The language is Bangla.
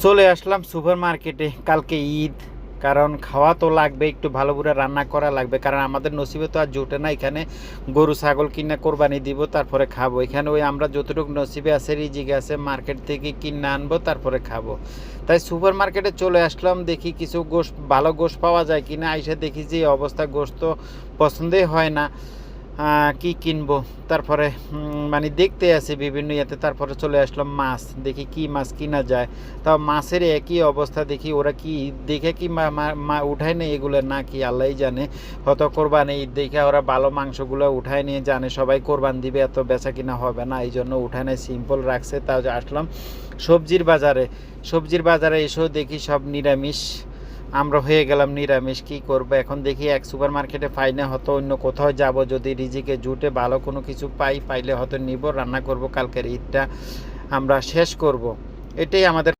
চলে আসলাম সুপার মার্কেটে। কালকে ঈদ, কারণ খাওয়া তো লাগবে, একটু ভালো করে রান্না করা লাগবে, কারণ আমাদের নসিবে তো আর জোটে না। এখানে গরু ছাগল কিনে কোরবানি দিব, তারপরে খাবো। এখানে ওই আমরা যতটুকু নসিবে আছে, রিজিকে আছে, মার্কেট থেকে কিনে আনবো, তারপরে খাবো। তাই সুপার মার্কেটে চলে আসলাম, দেখি কিছু গোশ, ভালো গোশ পাওয়া যায় কিনা। আইসা দেখি যে অবস্থা, গোশ তো পছন্দই হয় না। কি কিনবো, তারপরে মানে দেখতে আসি বিভিন্ন ইয়েতে। তারপরে চলে আসলাম মাছ, দেখি কি মাছ কিনা যায়। তাও মাছের একই অবস্থা, দেখি ওরা কি দেখে কি উঠায় নেই এগুলো, না কি আল্লাহই জানে। হয়তো কোরবানি ঈদ দেখে ওরা ভালো মাংসগুলো উঠায় নিয়ে জানে সবাই কোরবান দিবে, এত বেচা কিনা হবে না, এই জন্য উঠায় নেয়, সিম্পল রাখছে। তাও আসলাম সবজির বাজারে। সবজির বাজারে এসেও দেখি সব নিরামিষ। আমরা হয়ে গেলাম নিরামিষ, কী করবো এখন। দেখি এক সুপার মার্কেটে পাই না, হয়তো অন্য কোথাও যাব, যদি রিজিকে জুটে ভালো কোনো কিছু পাইলে হয়তো নিব, রান্না করব, কালকের ঈদটা আমরা শেষ করব। এটাই আমাদের